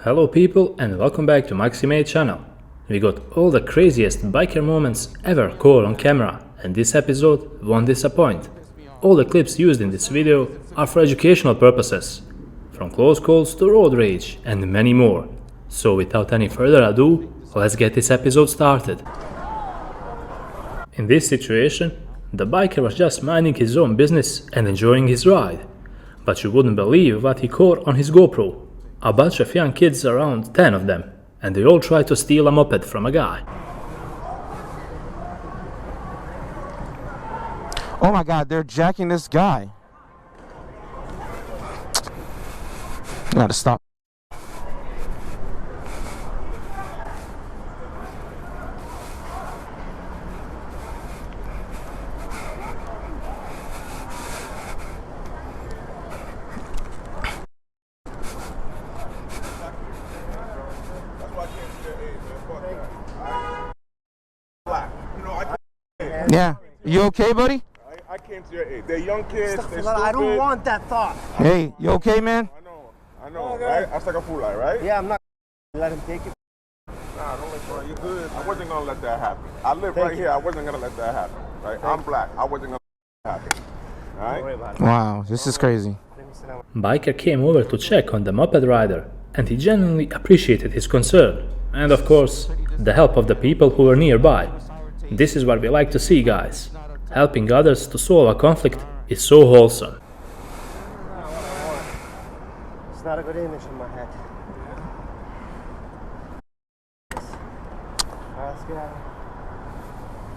Hello people and welcome back to Maxi channel. We got all the craziest biker moments ever caught on camera, and this episode won't disappoint. All the clips used in this video are for educational purposes, from close calls to road rage and many more. So without any further ado, let's get this episode started. In this situation, the biker was just minding his own business and enjoying his ride. But you wouldn't believe what he caught on his GoPro. A bunch of young kids, around 10 of them, and they all tried to steal a moped from a guy. Oh my god, they're jacking this guy. I gotta stop. Yeah, you okay, buddy? I came to your aid. They're young kids. They're stupid. I don't want that thought. Hey, you okay, man? I know, right? That's like a fool, right? Yeah, I'm not let him take it. Nah, don't let him. You good? I wasn't gonna let that happen. I live right here. I wasn't gonna let that happen. Right? I'm black. I wasn't gonna let that happen. All right? Don't worry about it. Wow, this is crazy. Biker came over to check on the moped rider, and he genuinely appreciated his concern, and of course, the help of the people who were nearby. This is what we like to see, guys. Helping others to solve a conflict is so wholesome. It's not a good image in my head. Alright, let's get out of here.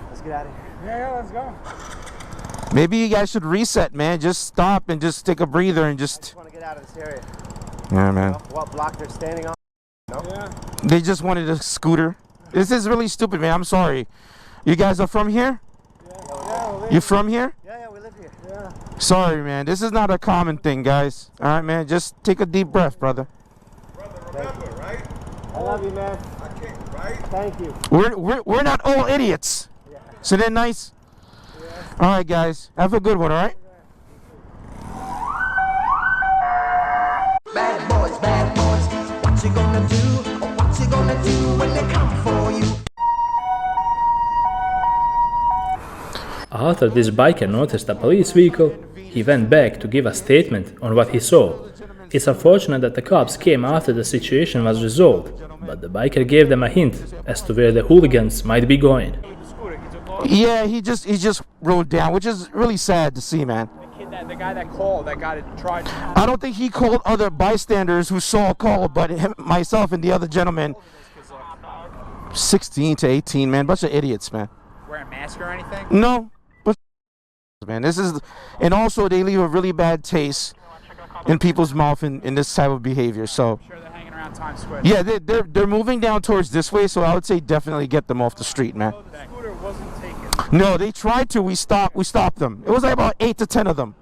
Let's get out of here. Yeah, let's go. Maybe you guys should reset, man. Just stop and just take a breather and I just... just want to get out of this area. Yeah, man. What block they're standing on? No? Yeah. They just wanted a scooter. This is really stupid, man. I'm sorry. You guys are from here? Yeah, You from here? yeah, we live here. Yeah. Sorry, man. This is not a common thing, guys. All right, man. Just take a deep breath, brother. Brother, remember, right? I love you, man. I came, right? Thank you. We're not all idiots. Yeah. So they're nice. All right, guys. Have a good one, all right? Bad boys, what you gonna do? Or what you gonna do when they come for you? After this biker noticed a police vehicle, he went back to give a statement on what he saw. It's unfortunate that the cops came after the situation was resolved, but the biker gave them a hint as to where the hooligans might be going. Yeah, he just rode down, which is really sad to see, man. The guy that called, that guy that tried. I don't think he called other bystanders who saw a call, but myself and the other gentleman, 16 to 18, man, bunch of idiots, man. Wearing a mask or anything? No, but man, this is, and also they leave a really bad taste in people's mouth in this type of behavior. So, I'm sure they're hanging around Times Square. yeah, they're moving down towards this way, so I would say definitely get them off the street, man. The scooter wasn't taken. No, they tried to. We stopped them. It was like about 8 to 10 of them.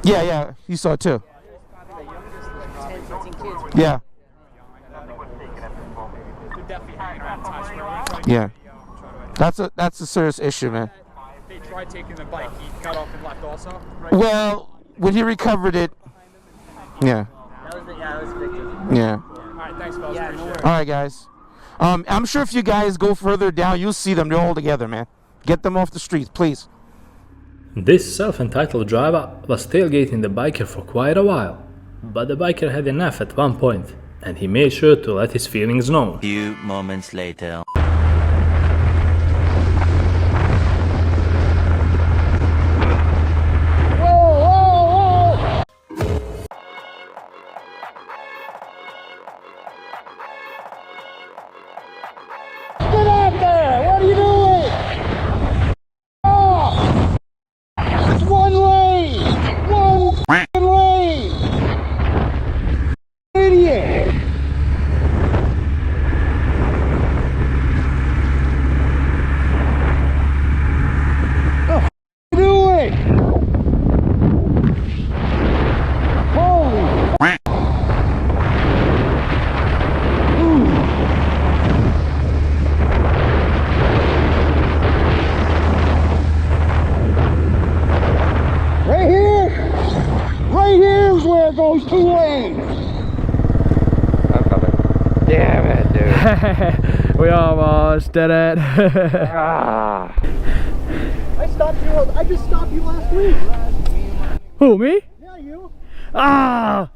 Yeah, you saw it too. 10, 15 kids. Yeah, They're definitely hanging around Times Square. yeah. That's a serious issue, man. They tried taking the bike. He cut off and left also. Well, when he recovered it, yeah, That was Victor. yeah. All right, thanks, fellas. Yeah, Appreciate no it. All right, guys. I'm sure if you guys go further down, you'll see them. They're all together, man. Get them off the streets, please. This self-entitled driver was tailgating the biker for quite a while, but the biker had enough at one point, and he made sure to let his feelings known. Few moments later. Right here is where it goes 2 lanes. We almost did it. I just stopped you last week. Who, me? Yeah, you. Ah!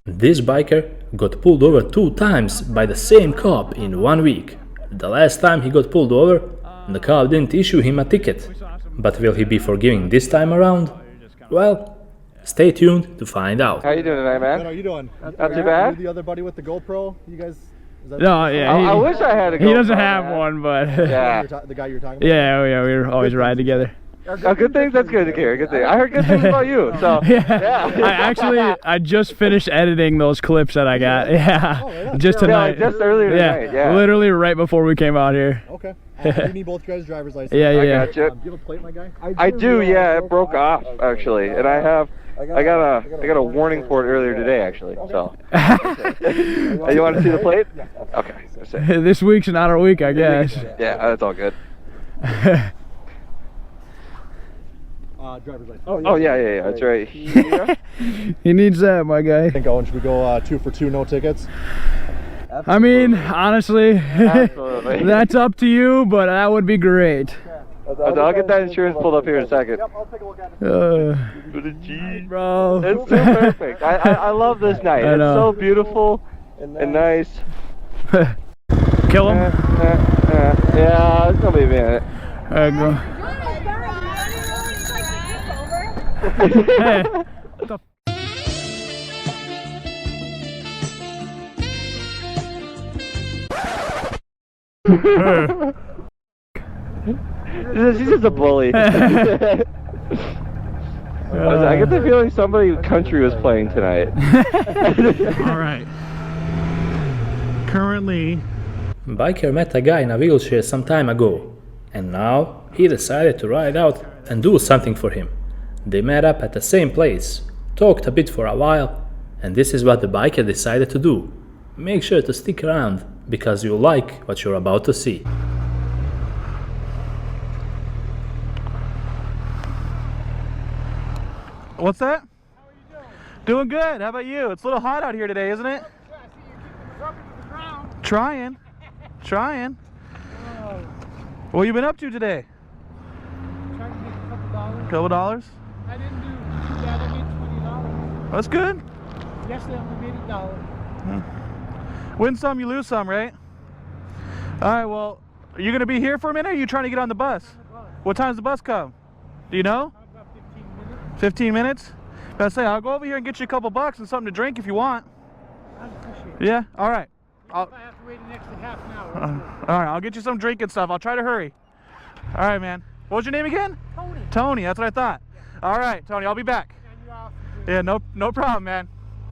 This biker got pulled over 2 times by the same cop in 1 week. The last time he got pulled over, the cop didn't issue him a ticket. But will he be forgiving this time around? Well, stay tuned to find out. How you doing tonight, man? How are you doing? Not too bad. You the other buddy with the GoPro? You guys? Is that No, yeah. I wish I had a GoPro. He doesn't have man. one, but Yeah. the guy you're talking about? yeah, we were always riding together. Oh, good things. That's good to hear. Good thing. I heard good things about you. So Yeah. I just finished editing those clips that I got. Yeah, just tonight. Yeah, just earlier tonight. Yeah. Literally right before we came out here. Okay. You need both guys' driver's license. Yeah. I got you. Do you have a plate, my guy? I do. Yeah, it broke off actually, and I got a warning for it earlier today actually. So. You want to see the plate? Okay. That's it. This week's not our week, I guess. Yeah, that's all good. Driver's license. Oh yeah. That's right. Here. He needs that, my guy. I think, Owen, should we go 2 for 2, no tickets? I mean, honestly, Absolutely. that's up to you, but that would be great. I'll get that insurance pulled up here in a second. Yep, I'll take a look at it. Bro. It's so perfect. I love this night. I It's know. so beautiful and nice. Kill him. Yeah, it's gonna be a minute. There you go. Hey. What the She's just a bully. I get the feeling somebody country was playing tonight. All right. Currently, Biker met a guy in a wheelchair some time ago, and now he decided to ride out and do something for him. They met up at the same place, talked a bit for a while, and this is what the biker decided to do. Make sure to stick around, because you'll like what you're about to see. what's that? How are you doing? Doing good. How about you? It's a little hot out here today, isn't it? Trying. What you been up to today? Trying to make a couple dollars. Couple dollars? I didn't do too bad. I made $20. That's good. Yesterday I only made $1. Win some, you lose some, right? All right, well, are you going to be here for a minute, or are you trying to get on the bus? What time's the bus come? Do you know? About 15 minutes. 15 minutes? I say, I'll go over here and get you a couple bucks and something to drink if you want. I appreciate it. Yeah? All right. If I have to wait an extra half an hour. All right, I'll get you some drinking stuff. I'll try to hurry. All right, man. What was your name again? Tony. Tony, that's what I thought. All right, Tony, I'll be back. You're awesome, dude. Yeah, no problem, man.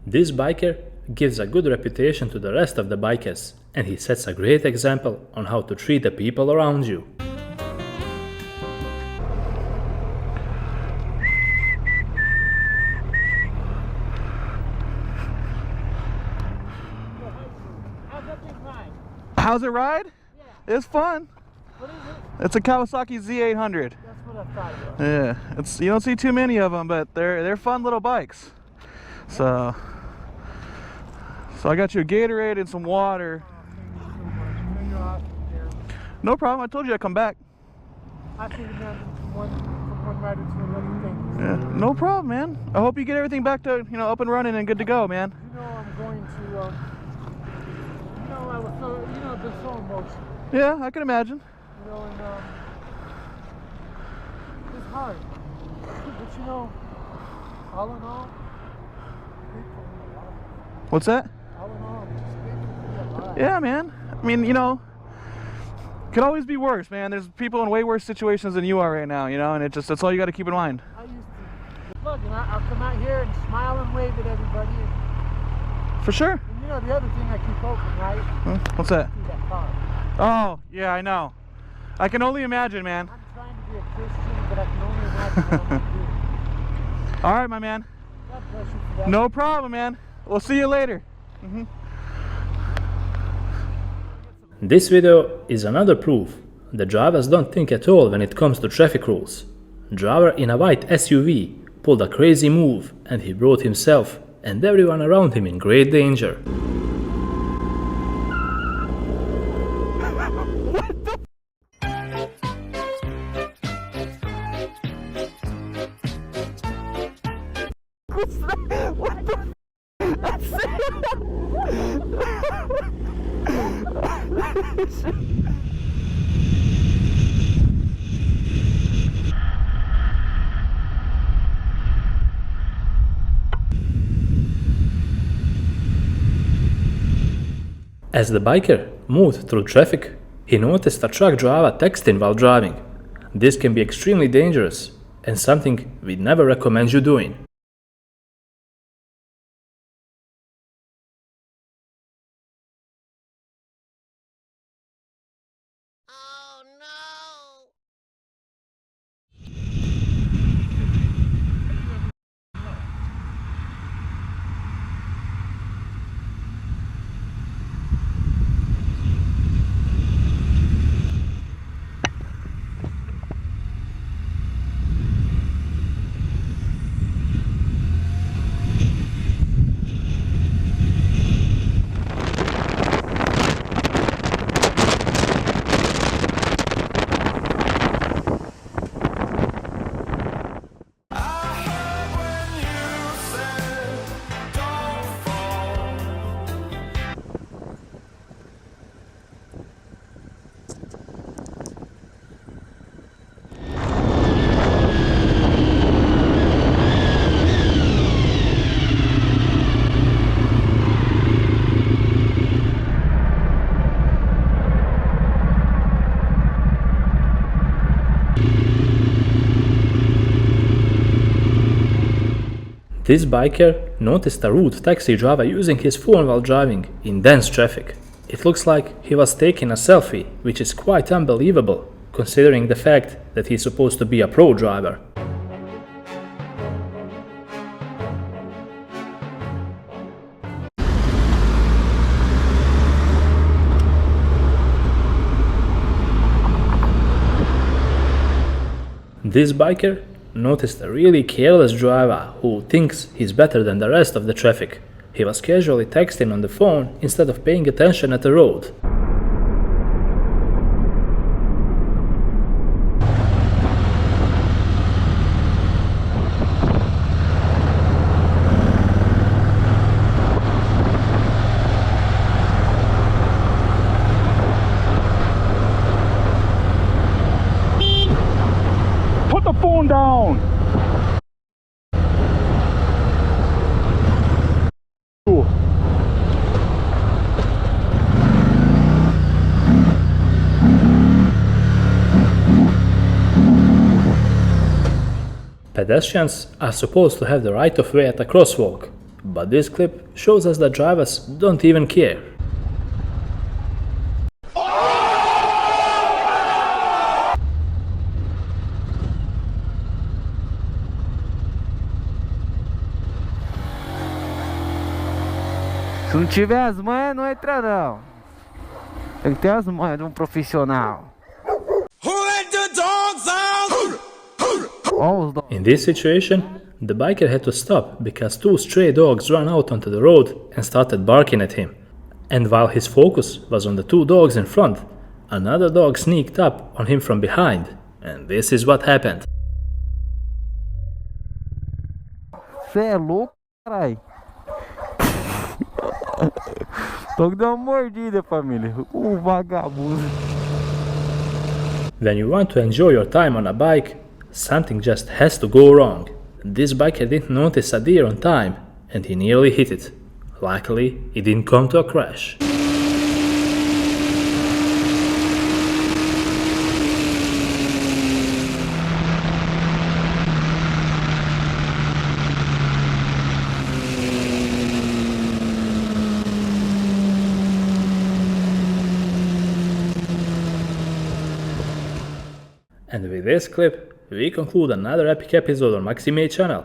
This biker gives a good reputation to the rest of the bikers, and he sets a great example on how to treat the people around you. How's that thing ride? How's it ride? Yeah. It's fun. What is it? It's a Kawasaki Z800. That's what I thought it was. Yeah, you don't see too many of them, but they're fun little bikes. So I got you a Gatorade and some water. You're awesome, Jared. No problem. I told you I'd come back. I see you man from one rider to another thing. Yeah, no problem, man. I hope you get everything back to up and running and good to go, man. You know I'm going to. I was so. I've been so emotional. Yeah, I can imagine. And it's hard. But all in all, What's that? all in all, I'm just thankful to be alive. Yeah, man. I mean, could always be worse, man. There's people in way worse situations than you are right now, and that's all you got to keep in mind. I used to look, and I'll come out here and smile and wave at everybody. For sure. And the other thing I keep open, right? What's that? See that car. Oh, yeah, I know. I can only imagine, man. I'm trying to be a Christian, but I can only imagine what I'm going to do. All right, my man. God bless you for that. No problem, man. We'll see you later. This video is another proof that drivers don't think at all when it comes to traffic rules. Driver in a white SUV pulled a crazy move, and he brought himself and everyone around him in great danger. As the biker moved through traffic, he noticed a truck driver texting while driving. This can be extremely dangerous and something we'd never recommend you doing. This biker noticed a rude taxi driver using his phone while driving in dense traffic. It looks like he was taking a selfie, which is quite unbelievable, considering the fact that he's supposed to be a pro driver. This biker noticed a really careless driver who thinks he's better than the rest of the traffic. He was casually texting on the phone instead of paying attention at the road. Put the phone down! Pedestrians are supposed to have the right of way at a crosswalk, but this clip shows us that drivers don't even care. Se não tiver as manhas, não entra não. Tem que ter as manhas de um profissional. In this situation, the biker had to stop because two stray dogs ran out onto the road and started barking at him. And while his focus was on the two dogs in front, another dog sneaked up on him from behind. And this is what happened. Cê é louco, carai. Tô dando uma mordida, família. Vagabundo. When you want to enjoy your time on a bike, something just has to go wrong. This biker didn't notice a deer on time and he nearly hit it. Luckily, it didn't come to a crash. And with this clip, we conclude another epic episode on Maxi channel.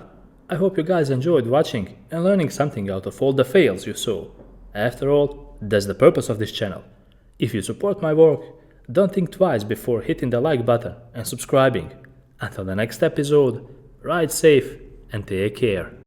I hope you guys enjoyed watching and learning something out of all the fails you saw. After all, that's the purpose of this channel. If you support my work, don't think twice before hitting the like button and subscribing. Until the next episode, ride safe and take care.